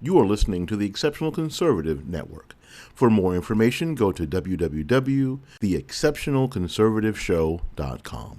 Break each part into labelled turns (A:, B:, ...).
A: You are listening to the Exceptional Conservative Network. For more information, go to www.theexceptionalconservativeshow.com.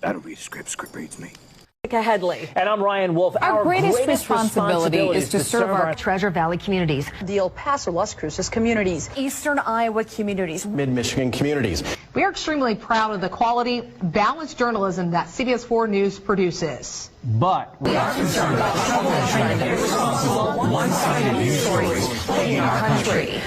B: That'll be script reads me.
C: Headley.
D: And I'm Ryan Wolf.
E: Our greatest responsibility is to serve our Treasure Valley communities,
C: the El Paso, Las Cruces communities, Eastern Iowa communities,
D: Mid-Michigan communities.
F: We are extremely proud of the quality, balanced journalism that CBS 4 News produces.
D: But we are concerned about troubling irresponsible, one-sided news stories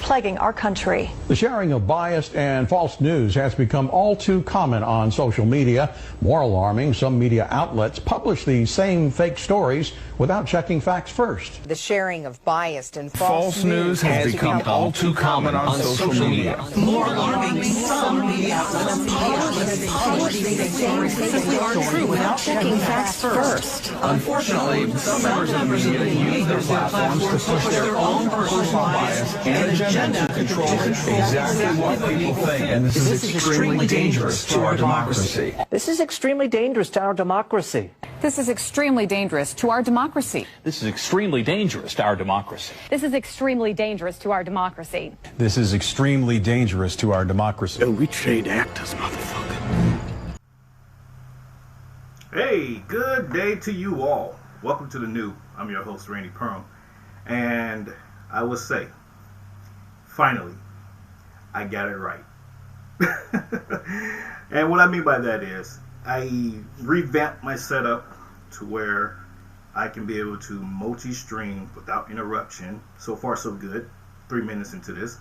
C: plaguing our country.
G: The sharing of biased and false news has become all too common on social media. More alarming, some media outlets publish these same fake stories without checking facts first.
H: The sharing of biased and
B: False news has become all too common on social media.
H: More alarming, some media outlets publish these stories simply aren't true without checking facts first.
B: Unfortunately, some members of the media use their platforms to push their own personal bias and agenda to control exactly what people think. And this is extremely dangerous to our democracy.
D: this is extremely dangerous to our democracy.
E: This is extremely dangerous to our democracy.
I: This is extremely dangerous to our democracy.
J: This is extremely dangerous to our democracy.
K: This is extremely dangerous to our democracy.
B: We trade actors, motherfucker.
L: Hey, good day to you all. Welcome to the new. I'm your host, Randy&April. And I will say, finally, I got it right. And what I mean by that is, I revamped my setup to where I can be able to multi-stream without interruption. So far, so good. 3 minutes into this.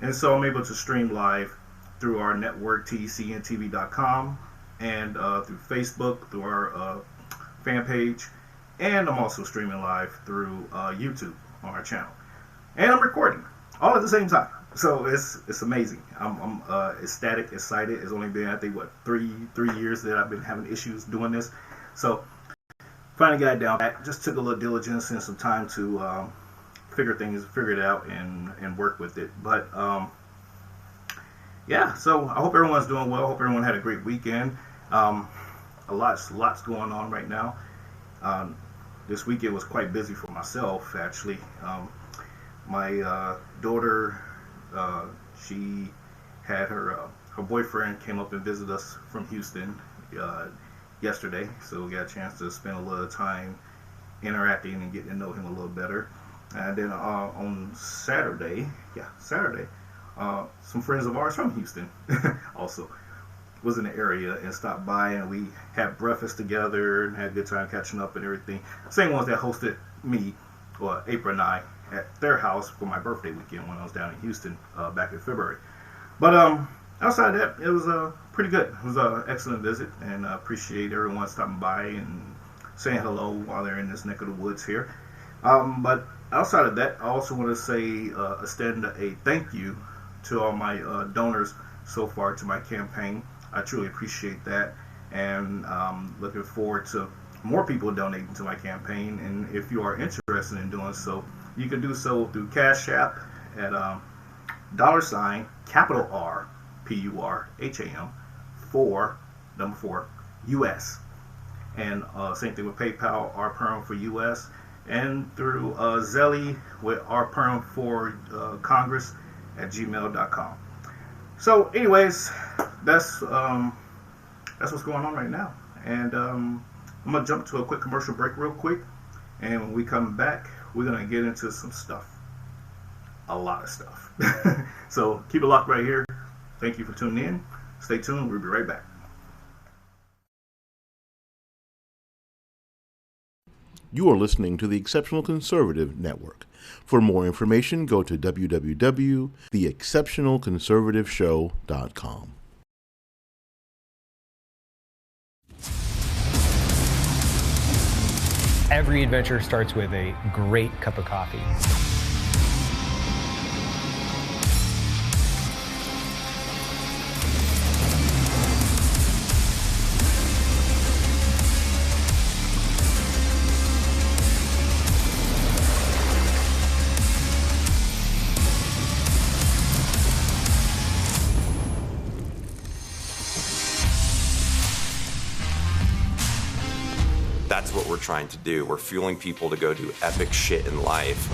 L: And so I'm able to stream live through our network, TECN and through Facebook, through our fan page. And I'm also streaming live through YouTube on our channel. And I'm recording all at the same time. So it's amazing. I'm ecstatic, excited. It's only been, I think, what, three years that I've been having issues doing this. So finally got it down. It just took a little diligence and some time to figure it out and work with it. But yeah, so I hope everyone's doing well. I hope everyone had a great weekend. Lots going on right now. This weekend was quite busy for myself, actually. My daughter, she had her boyfriend came up and visited us from Houston yesterday, so we got a chance to spend a little time interacting and getting to know him a little better. And then on Saturday, some friends of ours from Houston also was in the area and stopped by, and we had breakfast together and had a good time catching up and everything. Same ones that hosted me, or April and I, at their house for my birthday weekend when I was down in Houston back in February. But outside of that, it was pretty good. It was an excellent visit, and I appreciate everyone stopping by and saying hello while they're in this neck of the woods here. But outside of that, I also want to say, extend a thank you to all my donors so far to my campaign. I truly appreciate that, and looking forward to more people donating to my campaign. And if you are interested in doing so, you can do so through Cashapp at capital R, PURHAM, 4, number 4, US. And same thing with PayPal, rperm for US, and through Zelle with rperm for Congress at gmail.com. So anyways, that's what's going on right now. And I'm going to jump to a quick commercial break real quick. And when we come back, we're going to get into some stuff. A lot of stuff. So keep it locked right here. Thank you for tuning in. Stay tuned. We'll be right back.
A: You are listening to the Exceptional Conservative Network. For more information, go to www.theexceptionalconservativeshow.com.
M: Every adventure starts with a great cup of coffee.
N: That's what we're trying to do. We're fueling people to go do epic shit in life.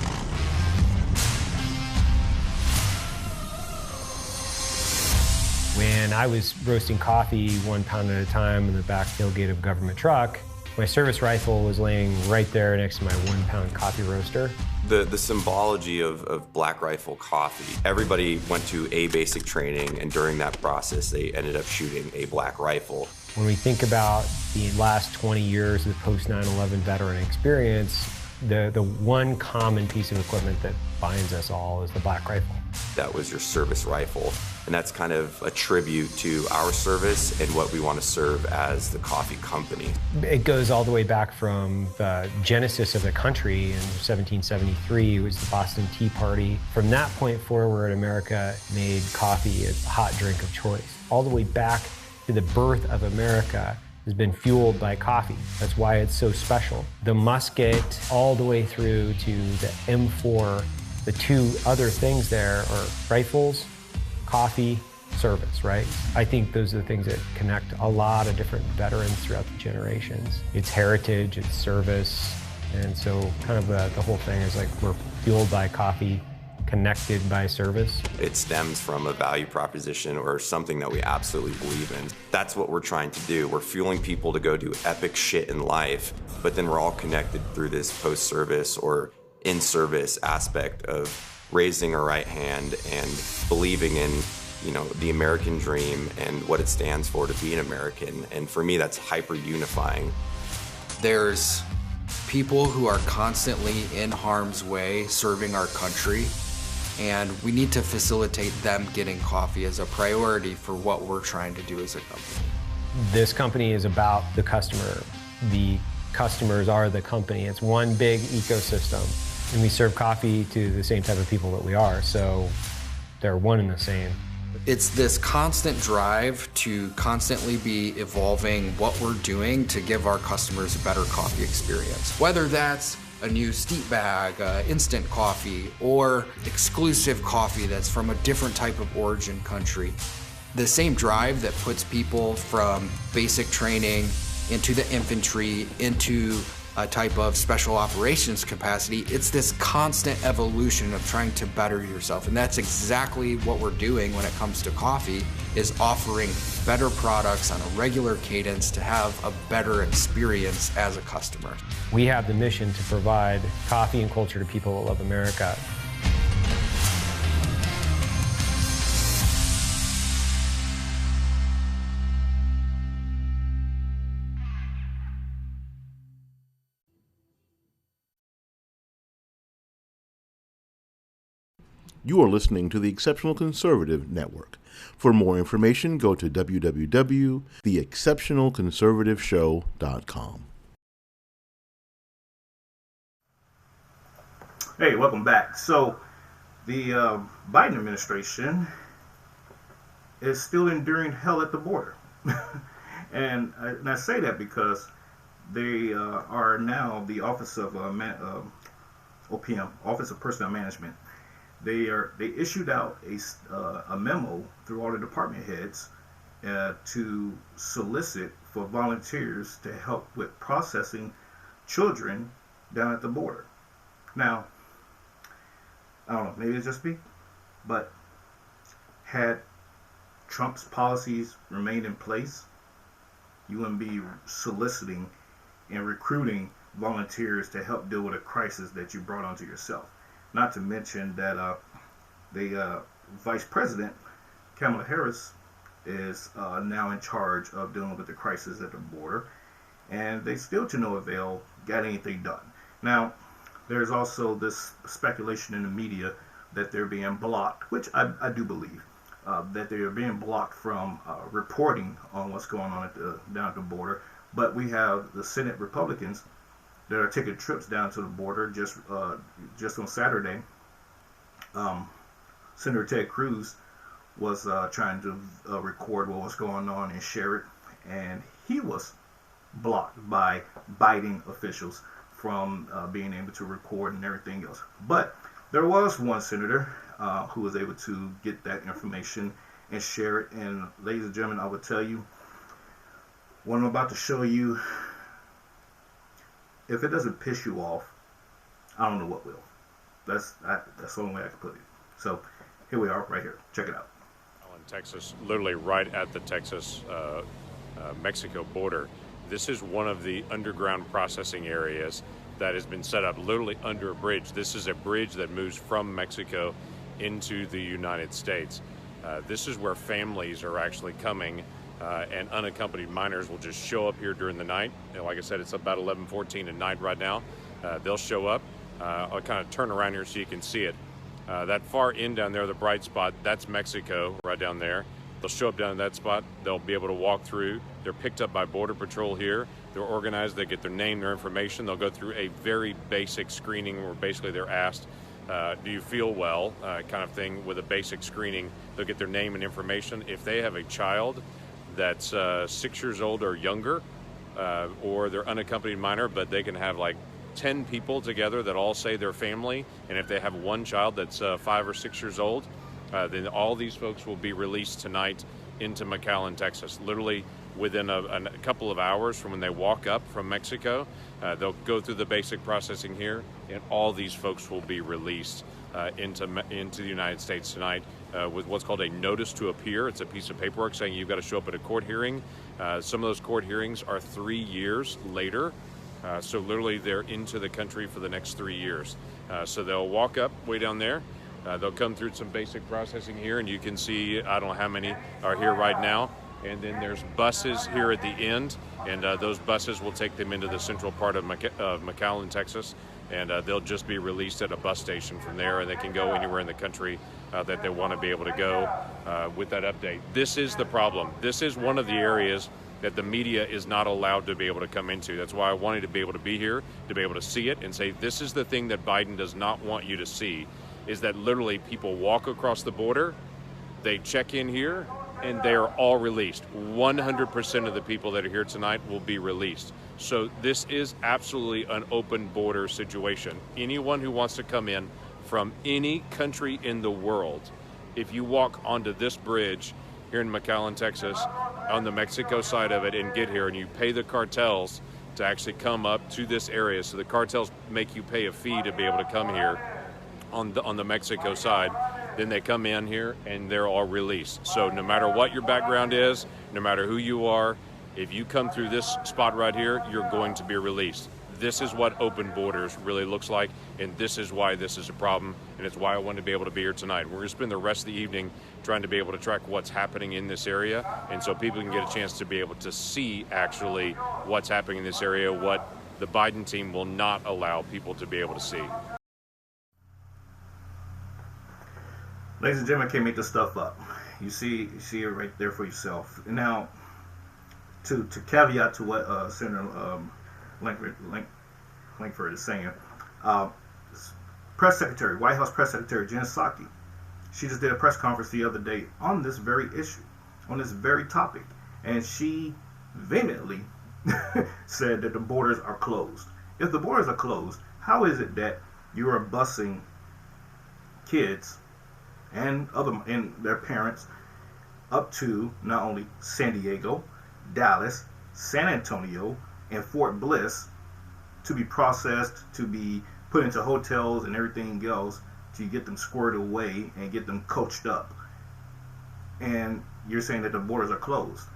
M: When I was roasting coffee 1 pound at a time in the back tailgate of a government truck, my service rifle was laying right there next to my 1 pound coffee roaster.
N: The symbology of Black Rifle Coffee, everybody went to a basic training, and during that process, they ended up shooting a black rifle.
M: When we think about the last 20 years of the post 9/11 veteran experience, the one common piece of equipment that binds us all is the black rifle.
N: That was your service rifle, and that's kind of a tribute to our service and what we want to serve as the coffee company.
M: It goes all the way back from the genesis of the country in 1773. It was the Boston Tea Party. From that point forward, America made coffee a hot drink of choice. All the way back to the birth of America has been fueled by coffee. That's why it's so special. The musket all the way through to the M4, the two other things there are rifles, coffee, service, right? I think those are the things that connect a lot of different veterans throughout the generations. It's heritage, it's service, and so kind of the whole thing is like we're fueled by coffee, connected by service.
N: It stems from a value proposition or something that we absolutely believe in. That's what we're trying to do. We're fueling people to go do epic shit in life, but then we're all connected through this post-service or in-service aspect of raising our right hand and believing in, you know, the American dream and what it stands for to be an American. And for me, that's hyper-unifying.
O: There's people who are constantly in harm's way serving our country, and we need to facilitate them getting coffee as a priority for what we're trying to do as a company.
M: This company is about the customer. The customers are the company. It's one big ecosystem, and we serve coffee to the same type of people that we are, so they're one and the same.
O: It's this constant drive to constantly be evolving what we're doing to give our customers a better coffee experience. Whether that's a new steep bag, instant coffee, or exclusive coffee that's from a different type of origin country. The same drive that puts people from basic training into the infantry, into a type of special operations capacity, it's this constant evolution of trying to better yourself. And that's exactly what we're doing when it comes to coffee, is offering better products on a regular cadence to have a better experience as a customer.
M: We have the mission to provide coffee and culture to people that love America.
A: You are listening to the Exceptional Conservative Network. For more information, go to www.theexceptionalconservativeshow.com.
L: Hey, welcome back. So, the Biden administration is still enduring hell at the border. and I say that because they are now the Office of OPM, Office of Personnel Management. They issued out a memo through all the department heads to solicit for volunteers to help with processing children down at the border. Now, I don't know, maybe it's just me, but had Trump's policies remained in place, you wouldn't be soliciting and recruiting volunteers to help deal with a crisis that you brought onto yourself. Not to mention that the Vice President, Kamala Harris, is now in charge of dealing with the crisis at the border, and they still to no avail got anything done. Now, there's also this speculation in the media that they're being blocked, which I do believe, that they are being blocked from reporting on what's going on down at the border. But we have the Senate Republicans that are taking trips down to the border. Just on Saturday, Senator Ted Cruz was trying to record what was going on and share it, and he was blocked by Biden officials from being able to record and everything else. But there was one senator who was able to get that information and share it. And ladies and gentlemen, I will tell you, what I'm about to show you, if it doesn't piss you off, I don't know what will. That's the only way I can put it. So here we are, right here. Check it out.
P: In Texas, literally right at the Texas-Mexico border. This is one of the underground processing areas that has been set up literally under a bridge. This is a bridge that moves from Mexico into the United States. This is where families are actually coming, and unaccompanied minors will just show up here during the night. And like I said, it's about 11:14 at night right now. They'll show up. I'll kind of turn around here so you can see it. That far end down there, the bright spot, that's Mexico right down there. They'll show up down in that spot. They'll be able to walk through. They're picked up by Border Patrol here. They're organized. They get their name, their information. They'll go through a very basic screening where basically they're asked, do you feel well, kind of thing, with a basic screening. They'll get their name and information. If they have a child that's 6 years old or younger, or they're unaccompanied minor, but they can have like 10 people together that all say they're family, and if they have one child that's 5 or 6 years old, then all these folks will be released tonight into McAllen, Texas. Literally within a couple of hours from when they walk up from Mexico, they'll go through the basic processing here, and all these folks will be released into the United States tonight with what's called a notice to appear. It's a piece of paperwork saying you've got to show up at a court hearing. Some of those court hearings are 3 years later. So literally they're into the country for the next 3 years. So they'll walk up way down there. They'll come through some basic processing here, and you can see, I don't know how many are here right now. And then there's buses here at the end, and those buses will take them into the central part of McAllen, Texas, and they'll just be released at a bus station from there, and they can go anywhere in the country that they want to be able to go with that update. This is the problem. This is one of the areas that the media is not allowed to be able to come into. That's why I wanted to be able to be here, to be able to see it and say, this is the thing that Biden does not want you to see, is that literally people walk across the border, they check in here, and they are all released. 100% of the people that are here tonight will be released. So this is absolutely an open border situation. Anyone who wants to come in from any country in the world, if you walk onto this bridge here in McAllen, Texas, on the Mexico side of it, and get here, and you pay the cartels to actually come up to this area. So the cartels make you pay a fee to be able to come here on the Mexico side. Then they come in here and they're all released. So no matter what your background is, no matter who you are, if you come through this spot right here, you're going to be released. This is what open borders really looks like, and this is why this is a problem, and it's why I wanted to be able to be here tonight. We're going to spend the rest of the evening trying to be able to track what's happening in this area, and so people can get a chance to be able to see actually what's happening in this area, what the Biden team will not allow people to be able to see.
L: Ladies and gentlemen, I can't make this stuff up. You see it right there for yourself. And now, to caveat to what Senator Langford is saying, Press Secretary, White House Press Secretary Jen Psaki, she just did a press conference the other day on this very issue, on this very topic, and she vehemently said that the borders are closed. If the borders are closed, how is it that you are busing kids and their parents up to not only San Diego, Dallas, San Antonio, and Fort Bliss to be processed, to be put into hotels and everything else, to get them squared away and get them coached up. And you're saying that the borders are closed.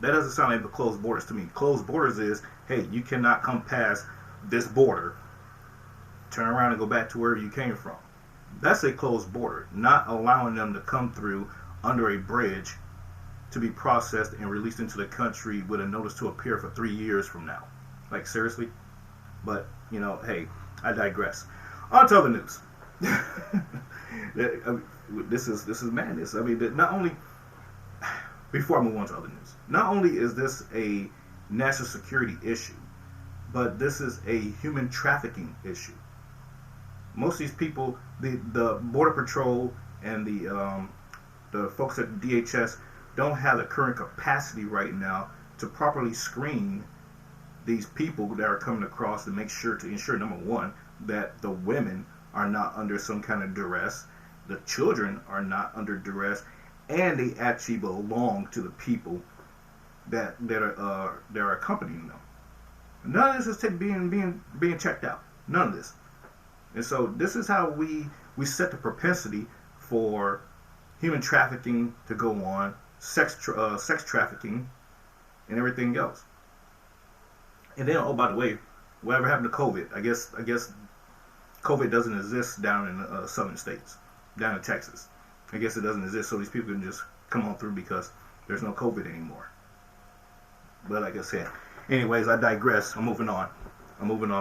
L: That doesn't sound like the closed borders to me. Closed borders is, hey, you cannot come past this border, turn around and go back to wherever you came from. That's a closed border, not allowing them to come through under a bridge to be processed and released into the country with a notice to appear for 3 years from now. Like, seriously? But, you know, hey, I digress. On to other news. This is madness. I mean, not only, before I move on to other news, not only is this a national security issue, but this is a human trafficking issue. Most of these people, the Border Patrol and the folks at the DHS don't have the current capacity right now to properly screen these people that are coming across to ensure, number one, that the women are not under some kind of duress, the children are not under duress, and they actually belong to the people that are accompanying them. None of this is being checked out. None of this. And so this is how we set the propensity for human trafficking to go on, sex trafficking, and everything else. And then, oh, by the way, whatever happened to COVID? I guess COVID doesn't exist down in southern states, down in Texas. I guess it doesn't exist, so these people can just come on through because there's no COVID anymore. But like I said, anyways, I digress. I'm moving on.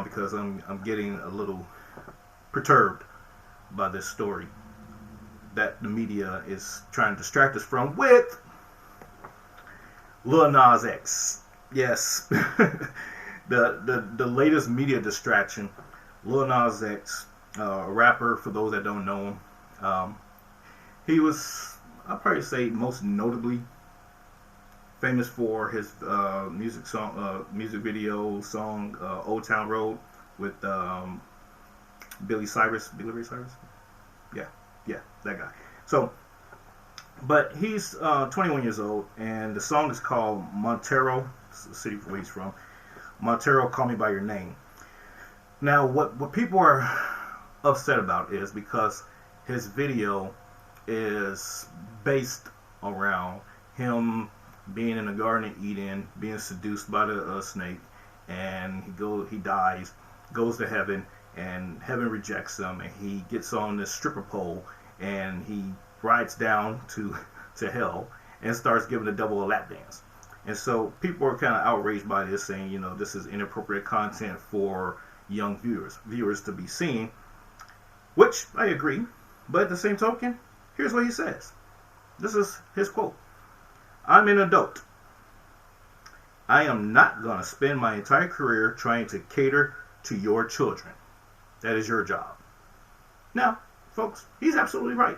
L: Because I'm getting a little perturbed by this story that the media is trying to distract us from with Lil Nas X. Yes. the latest media distraction. Lil Nas X, a rapper, for those that don't know him. He was, I'll probably say, most notably famous for his music video song Old Town Road with Billy Ray Cyrus? Yeah, that guy. So, but he's 21 years old, and the song is called Montero, the city where he's from. Montero, Call Me By Your Name. Now, what people are upset about is because his video is based around him being in the Garden of Eden, being seduced by the snake, and he dies, goes to heaven, and heaven rejects him, and he gets on this stripper pole, and he rides down to hell and starts giving the devil a lap dance. And so people are kind of outraged by this, saying, you know, this is inappropriate content for young viewers to be seen, which I agree. But at the same token, here's what he says. This is his quote. I'm an adult. I am not going to spend my entire career trying to cater to your children. That is your job. Now, folks, he's absolutely right.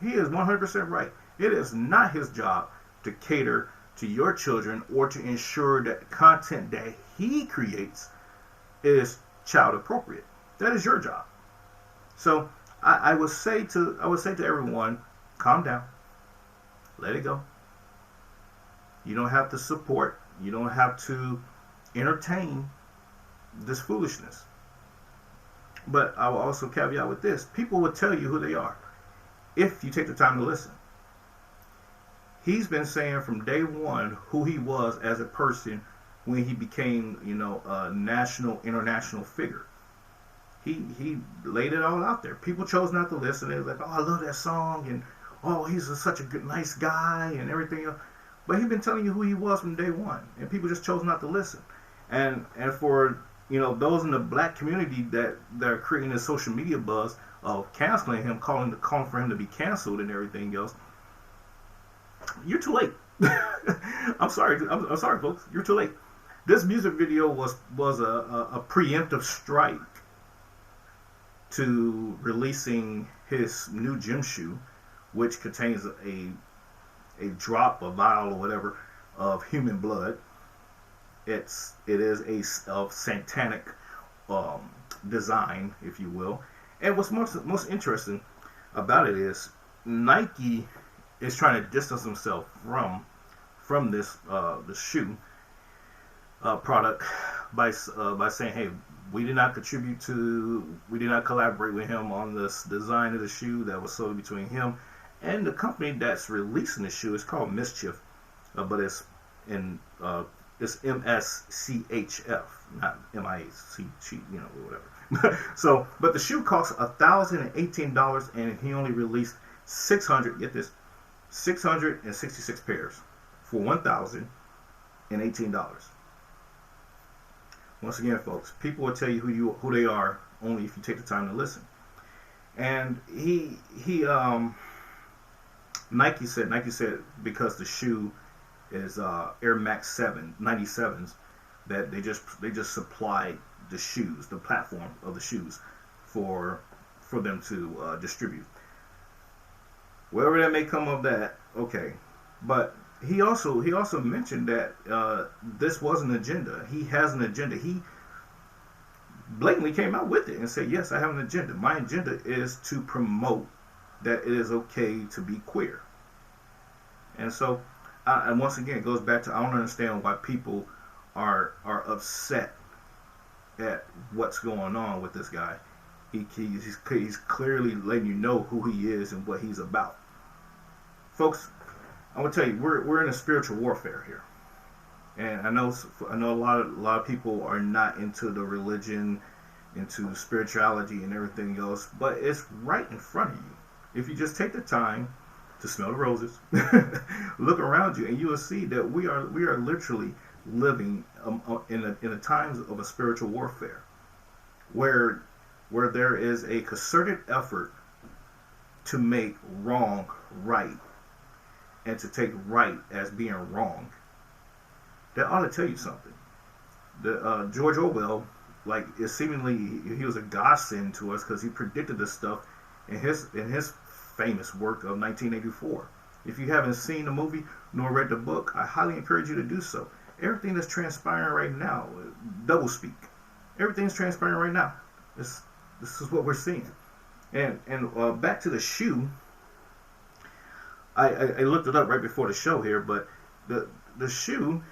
L: He is 100% right. It is not his job to cater to your children or to ensure that content that he creates is child appropriate. That is your job. So I would say to everyone, calm down. Let it go. You don't have to support. You don't have to entertain this foolishness. But I will also caveat with this. People will tell you who they are if you take the time to listen. He's been saying from day one who he was as a person when he became, you know, a national, international figure. He laid it all out there. People chose not to listen. They were like, oh, I love that song, and oh, he's such a good, nice guy, and everything else. But he's been telling you who he was from day one, and people just chose not to listen. And for, you know, those in the black community that are creating this social media buzz of canceling him, calling for him to be canceled and everything else, you're too late. I'm sorry, folks. You're too late. This music video was a preemptive strike to releasing his new gym shoe, which contains a drop, a vial, or whatever of human blood. It is a satanic design, if you will. And what's most interesting about it is Nike is trying to distance himself from this the shoe product by saying, hey, we did not collaborate with him on this design of the shoe. That was solely between him and the company that's releasing the shoe. Is called Mischief, but it's MSCHF, not MIC, whatever. So, but the shoe costs $1,018, and he only released 666 pairs for $1,018. Once again, folks, people will tell you who they are only if you take the time to listen. And Nike said because the shoe is Air Max 97s, that they just supplied the shoes, the platform of the shoes for them to distribute. Wherever that may come of that, okay. But he also mentioned that this was an agenda. He has an agenda. He blatantly came out with it and said, yes, I have an agenda. My agenda is to promote that it is okay to be queer. And so, and once again, it goes back to, I don't understand why people are upset at what's going on with this guy. He's clearly letting you know who he is and what he's about. Folks, I will tell you, we're in a spiritual warfare here, and I know a lot of people are not into the religion, into spirituality and everything else, but it's right in front of you. If you just take the time to smell the roses, look around you, and you will see that we are literally living in a times of a spiritual warfare, where there is a concerted effort to make wrong right, and to take right as being wrong. That ought to tell you something. George Orwell, like, is seemingly, he was a godsend to us because he predicted this stuff in his famous work of 1984. If you haven't seen the movie nor read the book, I highly encourage you to do so. Everything that's transpiring right now, double speak. Everything's transpiring right now. This is what we're seeing. And back to the shoe. I looked it up right before the show here, but the shoe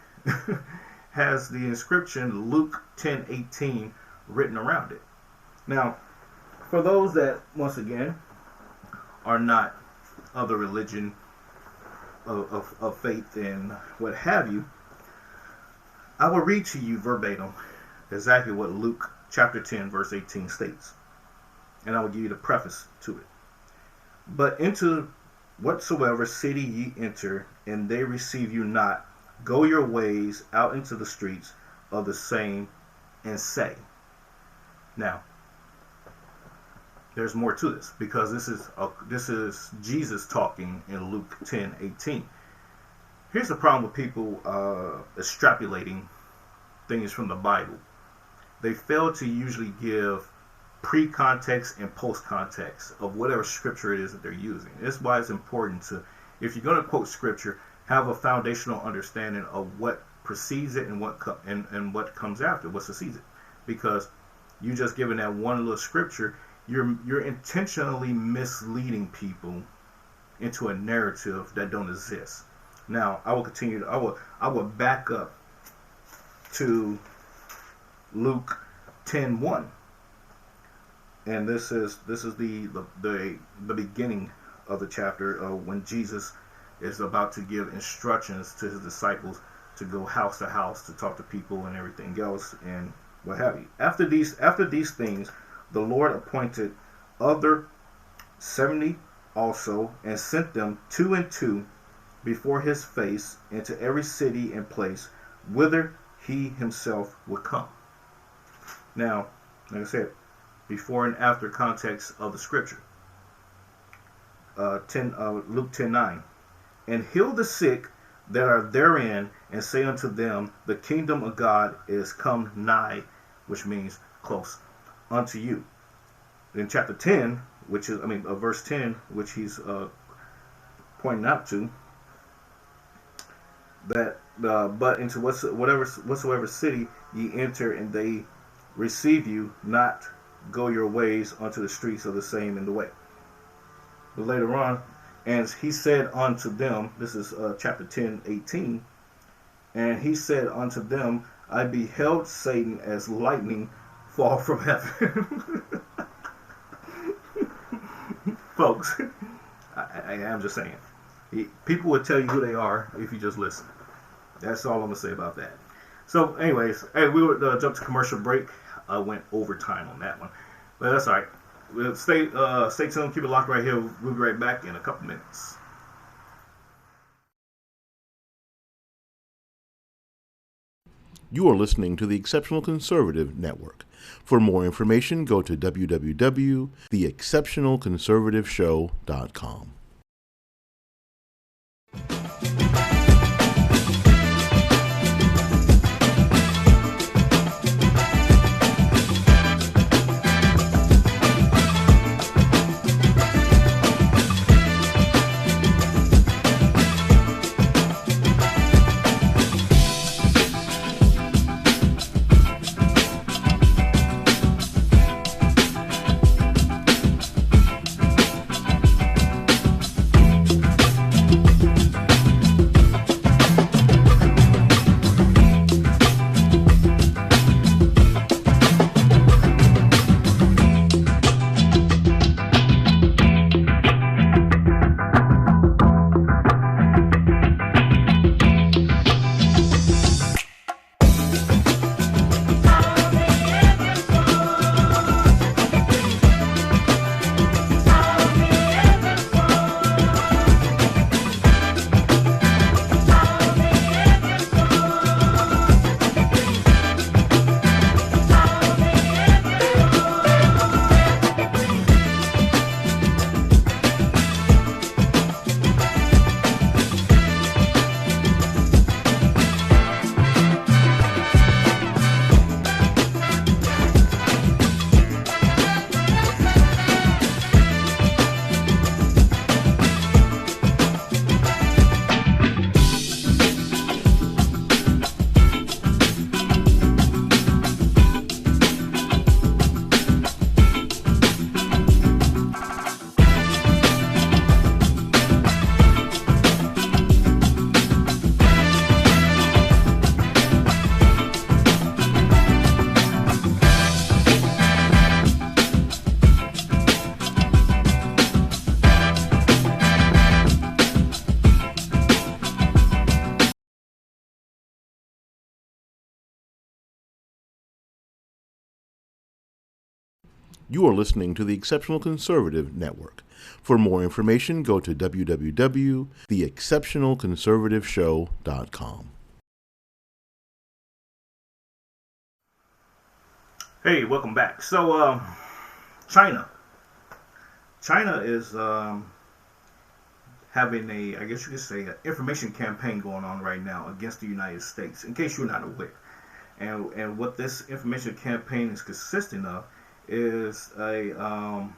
L: has the inscription Luke 10:18 written around it. Now, for those that, once again, are not of the religion of faith and what have you, I will read to you verbatim exactly what Luke chapter 10 verse 18 states, and I will give you the preface to it. But into whatsoever city ye enter, and they receive you not, go your ways out into the streets of the same, and say. Now, there's more to this, because this is Jesus talking in Luke 10:18. Here's the problem with people extrapolating things from the Bible. They fail to usually give pre-context and post-context of whatever scripture it is that they're using. That's why it's important to, if you're going to quote scripture, have a foundational understanding of what precedes it and what comes after, what succeeds it. Because you just giving that one little scripture, you're intentionally misleading people into a narrative that don't exist. Now, I will continue. I will back up to Luke 10:1. And this is the beginning of the chapter when Jesus is about to give instructions to his disciples to go house to house to talk to people and everything else and what have you. After these things, the Lord appointed other 70 also, and sent them 2 and 2 before his face into every city and place whither he himself would come. Now, like I said, before and after context of the scripture. Luke 10:9. And heal the sick that are therein, and say unto them, the kingdom of God is come nigh, which means close, unto you. In chapter 10, verse 10, which he's pointing out to, that but into whatsoever city ye enter, and they receive you not, go your ways unto the streets of the same in the way. later on, and he said unto them, this is chapter 10:18, and he said unto them, I beheld Satan as lightning fall from heaven. Folks, I am just saying, people will tell you who they are if you just listen. That's all I'm going to say about that. So anyways, hey, we would jump to commercial break. I went overtime on that one, but that's all right. We'll stay tuned, keep it locked right here. We'll be right back in a couple minutes.
A: You are listening to the Exceptional Conservative Network. For more information, go to www.theexceptionalconservativeshow.com. You are listening to the Exceptional Conservative Network. For more information, go to www.theexceptionalconservativeshow.com.
L: Hey, welcome back. So, China is having I guess you could say, an information campaign going on right now against the United States, in case you're not aware. And what this information campaign is consisting of is a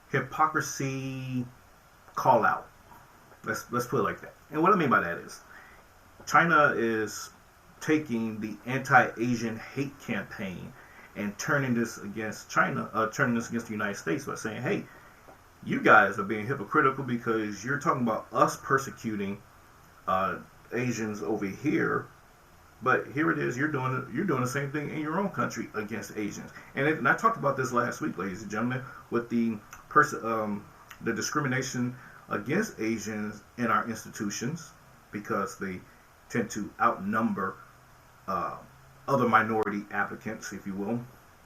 L: hypocrisy call out. Let's put it like that. And what I mean by that is, China is taking the anti-Asian hate campaign and turning this against the United States by saying, hey, you guys are being hypocritical because you're talking about us persecuting Asians over here, but here it is, you're doing the same thing in your own country against Asians. And I talked about this last week, ladies and gentlemen, with the discrimination against Asians in our institutions, because they tend to outnumber other minority applicants, if you will.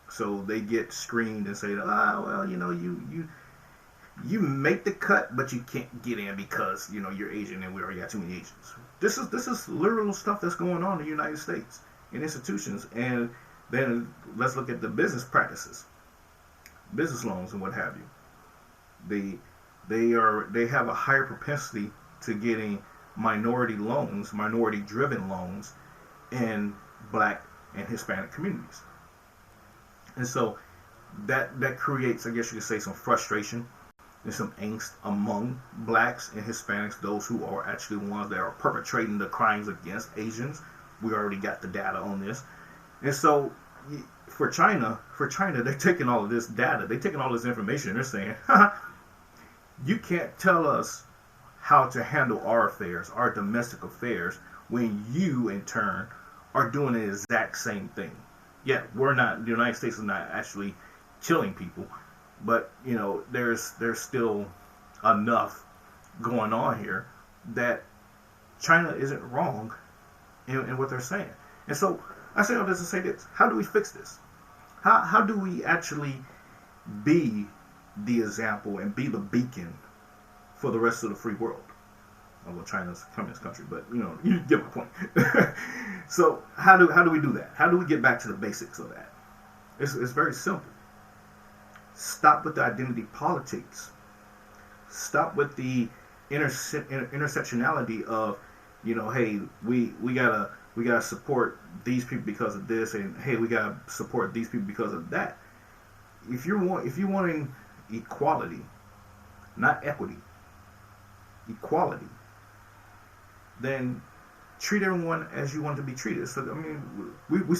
L: So they get screened and say, well, you make the cut, but you can't get in because you're Asian and we already got too many Asians. This is literal stuff that's going on in the United States in institutions. And then let's look at the business practices, business loans and what have you. They have a higher propensity to getting minority driven loans in Black and Hispanic communities. And so that creates, I guess you could say, some frustration and some angst among Blacks and Hispanics, those who are actually ones that are perpetrating the crimes against Asians. We already got the data on this. And so for China, they're taking all of this data, they're taking all this information, and they're saying, you can't tell us how to handle our affairs, our domestic affairs, when you, in turn, are doing the exact same thing. Yeah, we're not, the United States is not actually killing people, but, you know, there's still enough going on here that China isn't wrong in what they're saying. And so, I say all this to say this. How do we fix this? How do we actually be the example and be the beacon for the rest of the free world? Well, China's a communist country, but you know, you get my point. So how do we do that? How do we get back to the basics of that? It's very simple. Stop with the identity politics. Stop with the intersectionality of, you know, hey, we gotta support these people because of this, and hey, we gotta support these people because of that. If you're wanting equality, not equity, equality, then treat everyone as you want to be treated. So I mean, we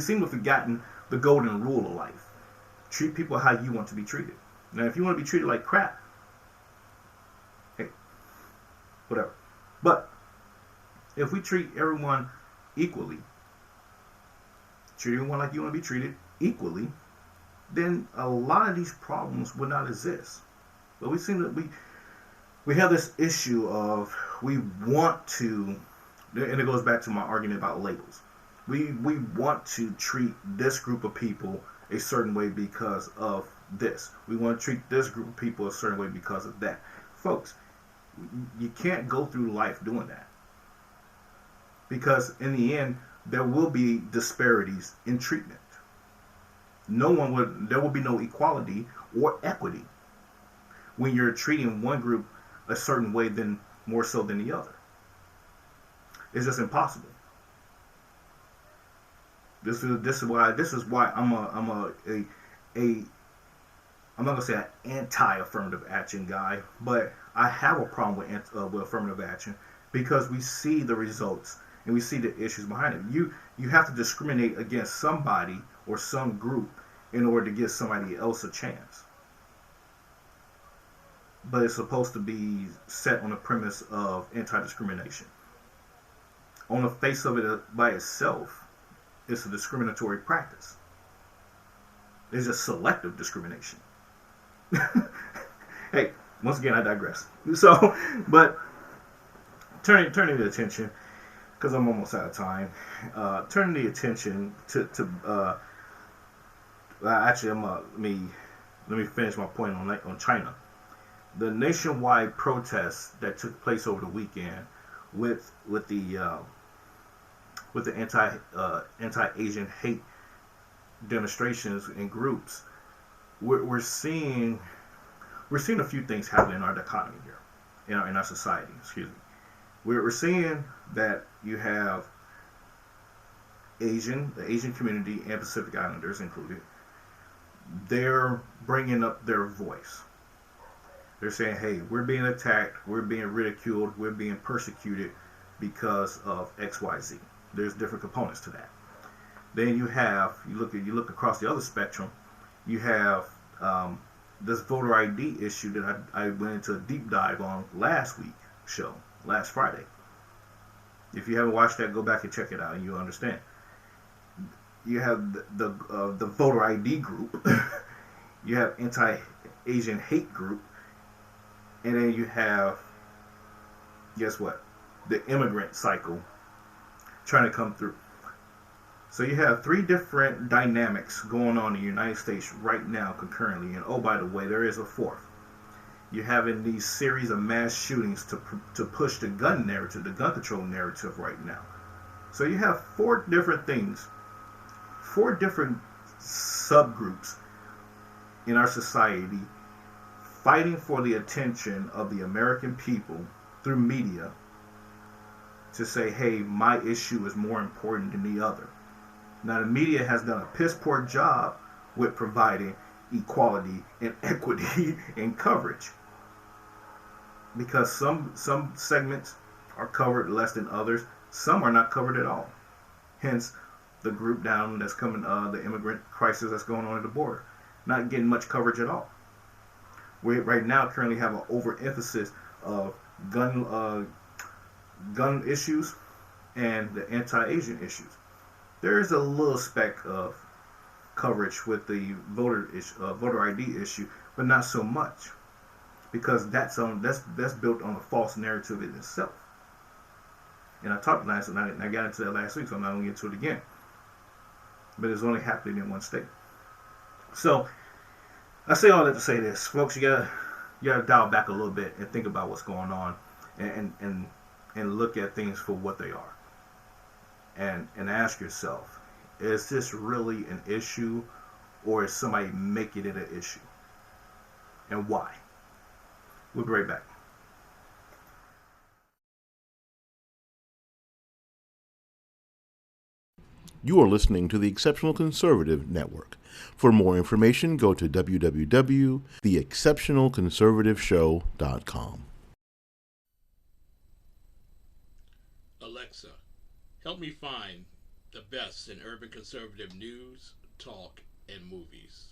L: seem to have forgotten the golden rule of life. Treat people how you want to be treated. Now, if you want to be treated like crap, hey, whatever. But if we treat everyone equally, treat everyone like you want to be treated equally, then a lot of these problems would not exist. But we seem that we have this issue of we want to, and it goes back to my argument about labels. We want to treat this group of people a certain way because of this. We want to treat this group of people a certain way because of that. Folks, you can't go through life doing that. Because in the end, there will be disparities in treatment. There will be no equality or equity when you're treating one group a certain way than more so than the other. It's just impossible. This is why I'm not gonna say an anti-affirmative action guy, but I have a problem with affirmative action because we see the results and we see the issues behind it. You have to discriminate against somebody or some group in order to give somebody else a chance. But it's supposed to be set on the premise of anti-discrimination. On the face of it by itself, it's a discriminatory practice. It's just selective discrimination. Hey, once again, I digress. So, but turning the attention, because I'm almost out of time, turning the attention to actually, let me finish my point on China. The nationwide protests that took place over the weekend with the anti-Asian hate demonstrations and groups, we're seeing a few things happen in our economy here, in our society. Excuse me. We're seeing that you have the Asian community and Pacific Islanders included. They're bringing up their voice. They're saying, hey, we're being attacked, we're being ridiculed, we're being persecuted because of XYZ. There's different components to that. Then you look across the other spectrum, you have this voter ID issue that I went into a deep dive on last Friday. If you haven't watched that, go back and check it out and you'll understand. You have the voter ID group, you have anti-Asian hate group, and then you have, guess what? The immigrant cycle trying to come through. So you have three different dynamics going on in the United States right now concurrently. And oh, by the way, there is a fourth. You're having these series of mass shootings to push the gun narrative, the gun control narrative right now. So you have four different things, four different subgroups in our society fighting for the attention of the American people through media to say, hey, my issue is more important than the other. Now, the media has done a piss poor job with providing equality and equity and coverage, because some segments are covered less than others. Some are not covered at all. Hence, the group down that's coming, the immigrant crisis that's going on at the border. Not getting much coverage at all. We right now currently have an overemphasis of gun issues and the anti-Asian issues. There is a little speck of coverage with the voter ID issue, but not so much, because that's built on a false narrative in itself. And I talked last night, and I got into that last week, so I'm not going to get into it again. But it's only happening in one state. So I say all that to say this, folks. You gotta dial back a little bit and think about what's going on, and look at things for what they are, and ask yourself, is this really an issue, or is somebody making it an issue, and why? We'll be right back.
A: You are listening to the Exceptional Conservative Network. For more information, go to www.theexceptionalconservativeshow.com.
Q: Alexa, help me find the best in urban conservative news, talk, and movies.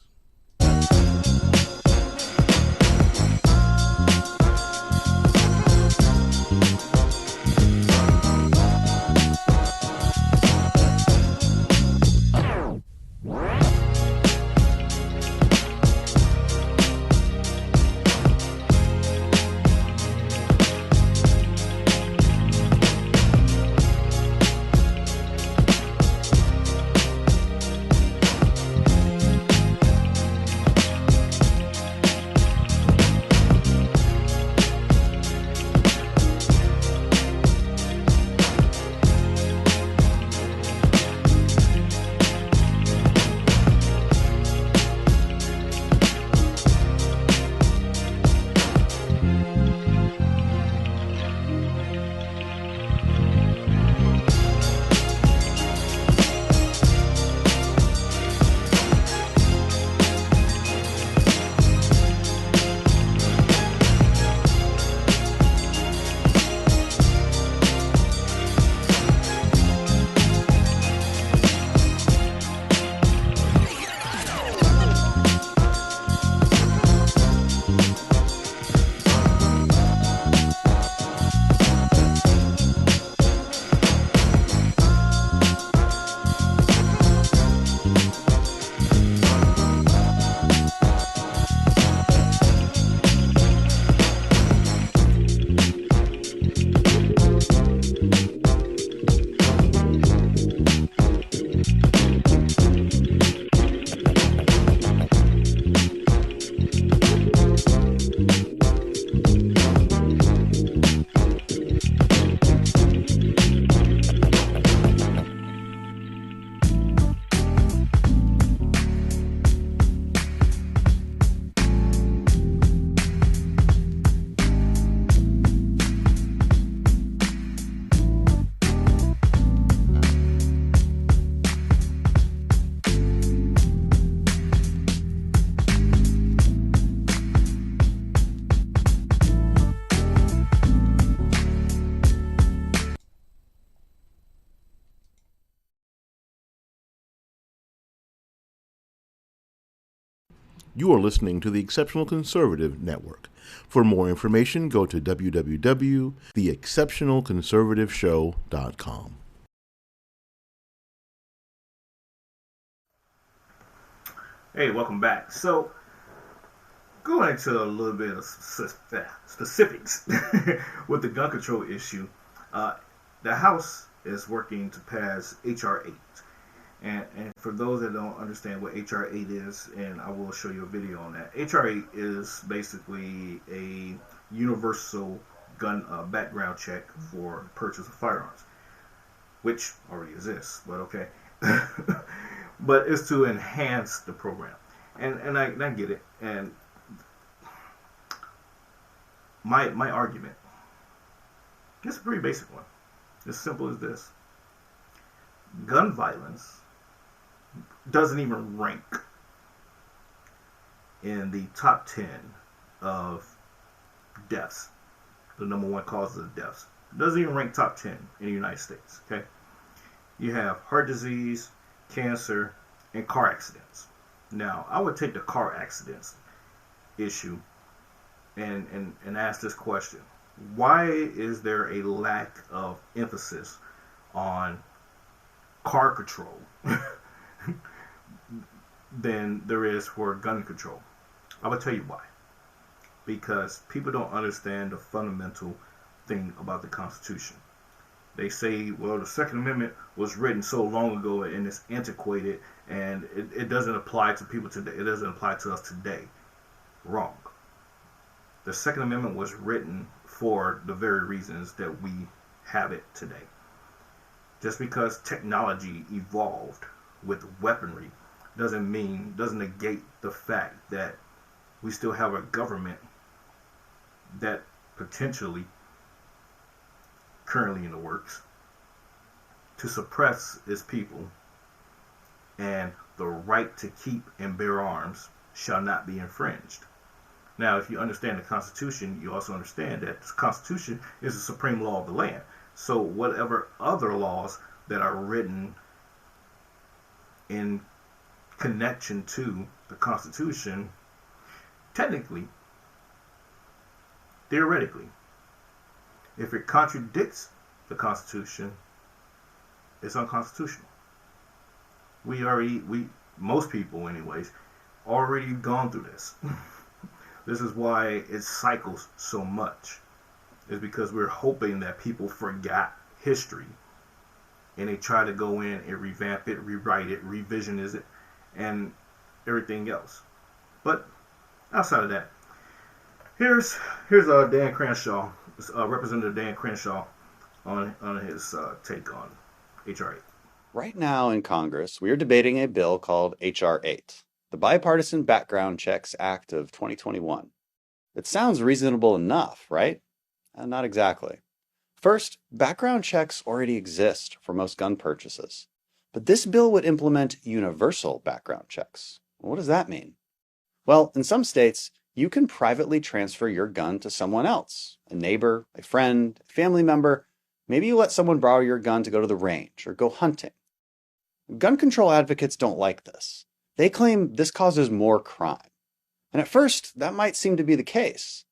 A: You are listening to the Exceptional Conservative Network. For more information, go to www.theexceptionalconservativeshow.com.
L: Hey, welcome back. So, going into a little bit of specifics with the gun control issue, the House is working to pass H.R. 8. And for those that don't understand what H.R. 8 is, and I will show you a video on that, H.R. 8 is basically a universal gun background check for purchase of firearms, which already exists, but okay. But it's to enhance the program. And I get it. And my argument, it's a pretty basic one. As simple as this. Gun violence doesn't even rank in the top 10 of deaths, the number one causes of deaths. It doesn't even rank top 10 in the United States. Okay, you have heart disease, cancer, and car accidents. Now, I would take the car accidents issue and ask this question. Why is there a lack of emphasis on car control than there is for gun control? I will tell you why. Because people don't understand the fundamental thing about the Constitution. They say, well, the Second Amendment was written so long ago and it's antiquated and it doesn't apply to people today. It doesn't apply to us today. Wrong. The Second Amendment was written for the very reasons that we have it today. Just because technology evolved with weaponry doesn't negate the fact that we still have a government that potentially currently in the works to suppress its people, and the right to keep and bear arms shall not be infringed. Now, if you understand the Constitution, you also understand that the Constitution is the supreme law of the land. So whatever other laws that are written in connection to the Constitution, technically, theoretically, if it contradicts the Constitution, it's unconstitutional. Most people anyways, already gone through this. This is why it cycles so much. It's because we're hoping that people forgot history and they try to go in and revamp it, rewrite it, revisionize it, and everything else. But outside of that, here's Dan Crenshaw, Representative Dan Crenshaw, on his take on H.R. 8.
R: Right now in Congress, we are debating a bill called H.R. 8, the Bipartisan Background Checks Act of 2021. It sounds reasonable enough, right? Not exactly. First, background checks already exist for most gun purchases, but this bill would implement universal background checks. What does that mean? Well, in some states, you can privately transfer your gun to someone else, a neighbor, a friend, a family member. Maybe you let someone borrow your gun to go to the range or go hunting. Gun control advocates don't like this. They claim this causes more crime. And at first, that might seem to be the case.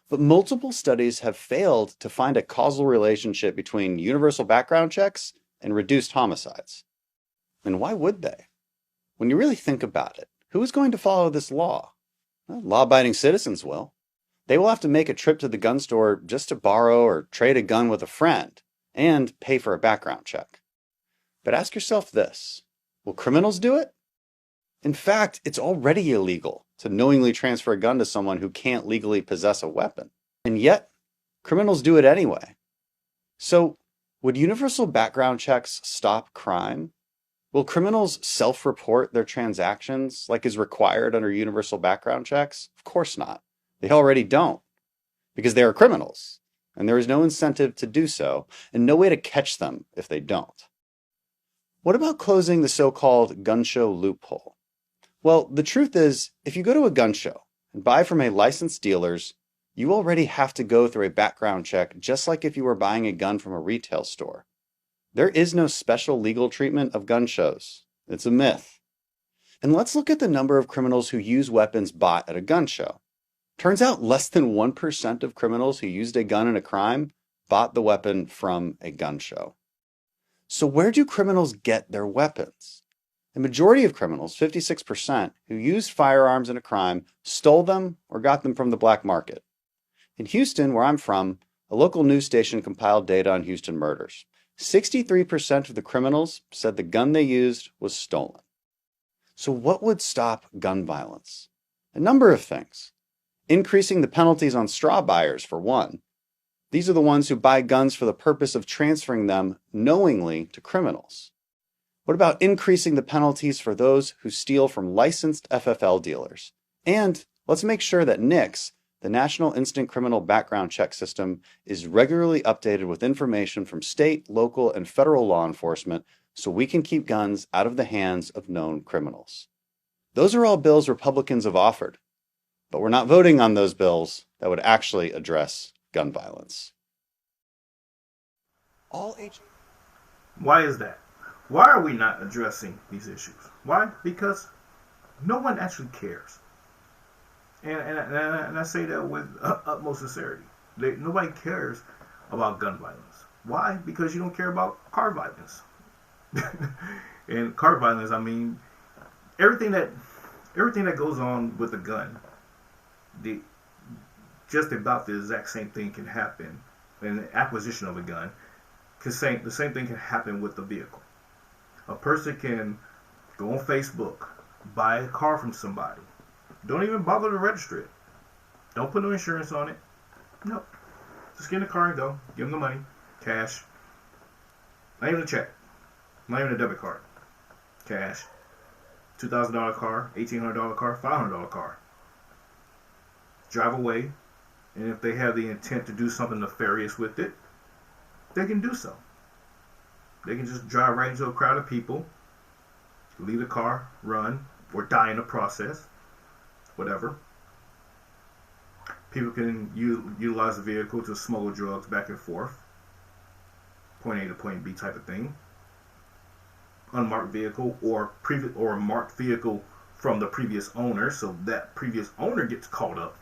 R: But multiple studies have failed to find a causal relationship between universal background checks and reduced homicides. And why would they? When you really think about it, who is going to follow this law? Well, law-abiding citizens will. They will have to make a trip to the gun store just to borrow or trade a gun with a friend and pay for a background check. But ask yourself this, will criminals do it? In fact, it's already illegal to knowingly transfer a gun to someone who can't legally possess a weapon. And yet, criminals do it anyway. So, would universal background checks stop crime? Will criminals self-report their transactions like is required under universal background checks? Of course not. They already don't, because they are criminals, and there is no incentive to do so, and no way to catch them if they don't. What about closing the so-called gun show loophole? Well, the truth is, if you go to a gun show and buy from a licensed dealers, you already have to go through a background check just like if you were buying a gun from a retail store. There is no special legal treatment of gun shows. It's a myth. And let's look at the number of criminals who use weapons bought at a gun show. Turns out less than 1% of criminals who used a gun in a crime bought the weapon from a gun show. So where do criminals get their weapons? The majority of criminals, 56%, who used firearms in a crime, stole them or got them from the black market. In Houston, where I'm from, a local news station compiled data on Houston murders. 63% of the criminals said the gun they used was stolen. So what would stop gun violence? A number of things. Increasing the penalties on straw buyers, for one. These are the ones who buy guns for the purpose of transferring them knowingly to criminals. What about increasing the penalties for those who steal from licensed FFL dealers? And let's make sure that NICS, the National Instant Criminal Background Check System, is regularly updated with information from state, local, and federal law enforcement so we can keep guns out of the hands of known criminals. Those are all bills Republicans have offered, but we're not voting on those bills that would actually address gun violence.
L: Why is that? Why are we not addressing these issues? Why? Because no one actually cares. And I say that with utmost sincerity. Nobody cares about gun violence. Why? Because you don't care about car violence. And car violence, I mean, everything that goes on with a gun, just about the exact same thing can happen in the acquisition of a gun. The same thing can happen with the vehicle. A person can go on Facebook, buy a car from somebody. Don't even bother to register it. Don't put no insurance on it. Nope. Just get in the car and go. Give them the money. Cash. Not even a check. Not even a debit card. Cash. $2,000 car, $1,800 car, $500 car. Drive away. And if they have the intent to do something nefarious with it, they can do so. They can just drive right into a crowd of people, leave the car, run, or die in the process. Whatever. People can utilize the vehicle to smuggle drugs back and forth. Point A to point B type of thing. Unmarked vehicle or a marked vehicle from the previous owner, so that previous owner gets caught up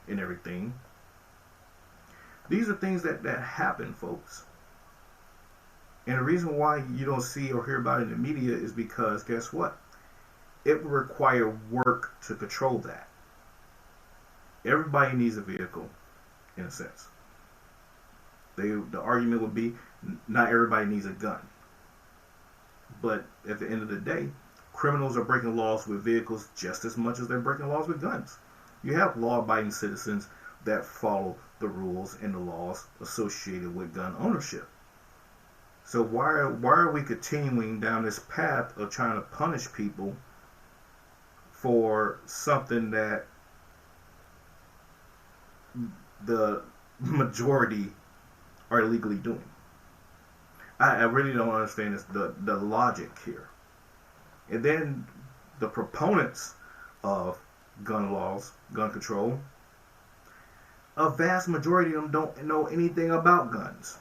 L: in everything. These are things that happen, folks. And the reason why you don't see or hear about it in the media is because, guess what? It will require work to control that. Everybody needs a vehicle, in a sense. The argument would be, not everybody needs a gun. But at the end of the day, criminals are breaking laws with vehicles just as much as they're breaking laws with guns. You have law-abiding citizens that follow the rules and the laws associated with gun ownership. So why are we continuing down this path of trying to punish people for something that the majority are illegally doing? I really don't understand the logic here. And then the proponents of gun laws, gun control, a vast majority of them don't know anything about guns.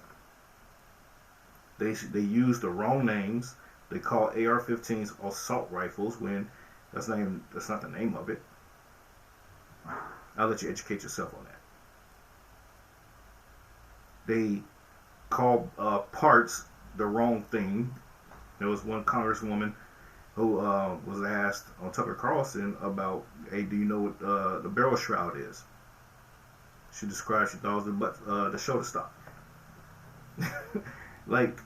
L: They use the wrong names. They call AR-15s assault rifles when that's not the name of it. I'll let you educate yourself on that. They call parts the wrong thing. There was one congresswoman who was asked on Tucker Carlson about, hey, do you know what the barrel shroud is? She described, she thought it was the shoulder stock. Like,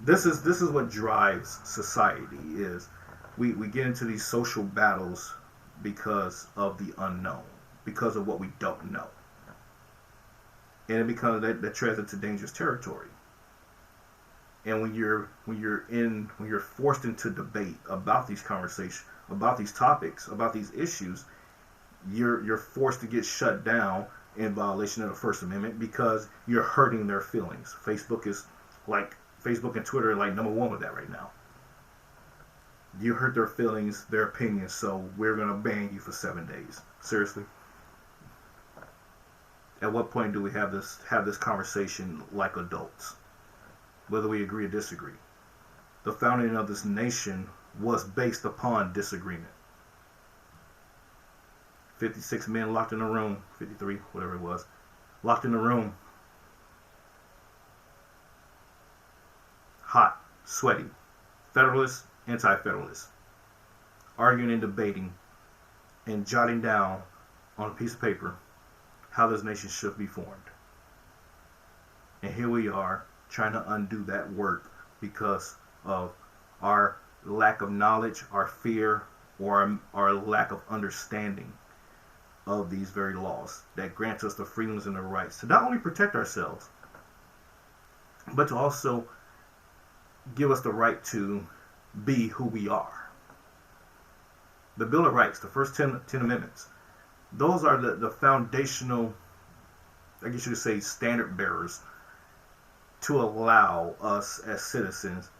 L: this is what drives society. Is we get into these social battles because of the unknown, because of what we don't know. And it becomes that treads into dangerous territory. And when you're forced into debate about these conversations, about these topics, about these issues, you're forced to get shut down in violation of the First Amendment because you're hurting their feelings. Facebook and Twitter are like #1 with that right now. You hurt their feelings, their opinions, so we're gonna ban you for 7 days. Seriously? At what point do we have this conversation like adults? Whether we agree or disagree. The founding of this nation was based upon disagreement. 56 men locked in a room, 53, whatever it was, locked in a room. Hot, sweaty, Federalists, anti-Federalists, arguing and debating and jotting down on a piece of paper how this nation should be formed. And here we are trying to undo that work because of our lack of knowledge, our fear, or our lack of understanding of these very laws that grant us the freedoms and the rights to not only protect ourselves, but to also give us the right to be who we are. The Bill of Rights, the first 10 amendments, those are the foundational, I guess you could say, standard bearers to allow us as citizens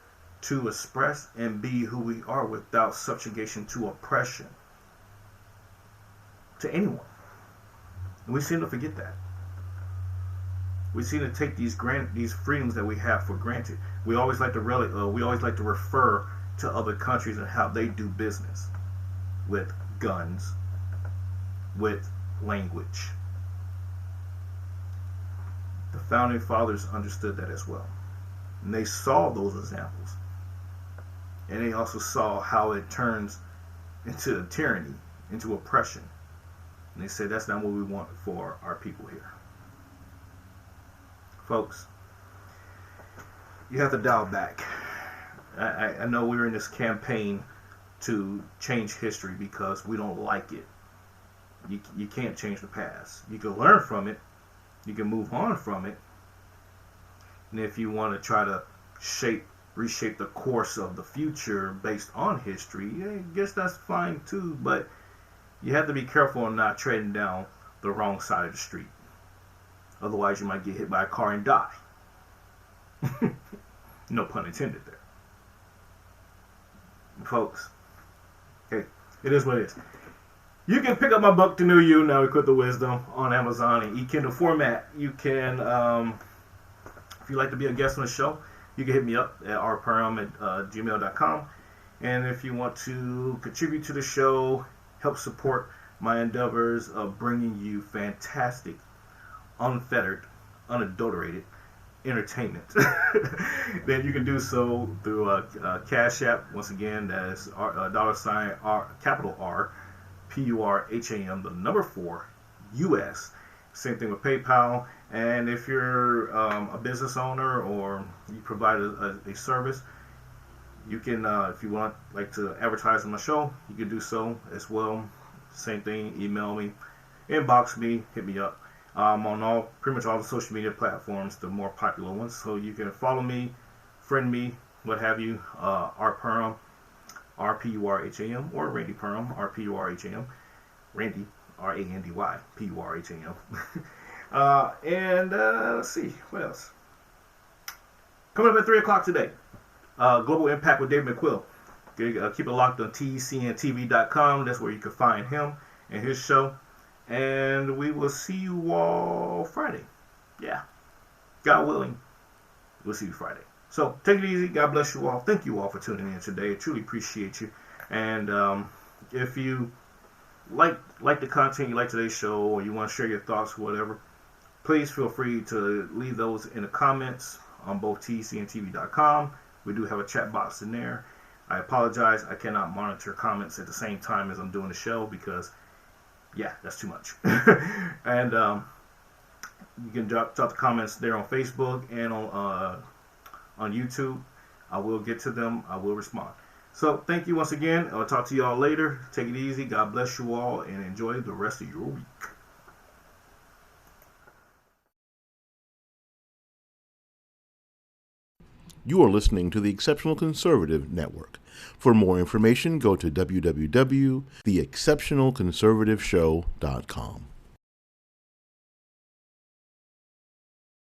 L: to express and be who we are without subjugation to oppression to anyone. And we seem to forget that. We seem to take these freedoms that we have for granted. We always like to refer to other countries and how they do business with guns, with language. The founding fathers understood that as well. And they saw those examples. And they also saw how it turns into tyranny, into oppression. And they said that's not what we want for our people here. Folks, you have to dial back. I know we're in this campaign to change history because we don't like it. You can't change the past. You can learn from it. You can move on from it. And if you want to try to reshape the course of the future based on history, I guess that's fine too. But you have to be careful on not treading down the wrong side of the street. Otherwise, you might get hit by a car and die. No pun intended there. Folks, okay, it is what it is. You can pick up my book, The New You, Now Equip the Wisdom, on Amazon in e-Kindle format. You can, if you'd like to be a guest on the show, you can hit me up at rperum@gmail.com. And if you want to contribute to the show, help support my endeavors of bringing you fantastic, unfettered, unadulterated entertainment, then you can do so through Cashapp. Once again, that is capital R, PURHAM, the number 4, US. Same thing with PayPal. And if you're a business owner or you provide a service, you can, if you want to advertise on my show, you can do so as well. Same thing, email me, inbox me, hit me up. I'm on pretty much all the social media platforms, the more popular ones. So you can follow me, friend me, what have you, rperum, RPURHAM, or Randy Perum, RPURHAM, Randy, RANDY, PURHAM. And let's see, what else? Coming up at 3 o'clock today, Global Impact with David McQuill. Keep it locked on TECN TV.com. That's where you can find him and his show. And we will see you all Friday. Yeah. God willing, we'll see you Friday. So take it easy. God bless you all. Thank you all for tuning in today. I truly appreciate you. And if you like the content, you like today's show, or you want to share your thoughts, whatever, please feel free to leave those in the comments on both TECNTV.com. We do have a chat box in there. I apologize. I cannot monitor comments at the same time as I'm doing the show because, yeah, that's too much. And you can drop the comments there on Facebook and on YouTube. I will get to them. I will respond. So thank you once again. I'll talk to you all later. Take it easy. God bless you all and enjoy the rest of your week.
A: You are listening to the Exceptional Conservative Network. For more information, go to www.theexceptionalconservativeshow.com.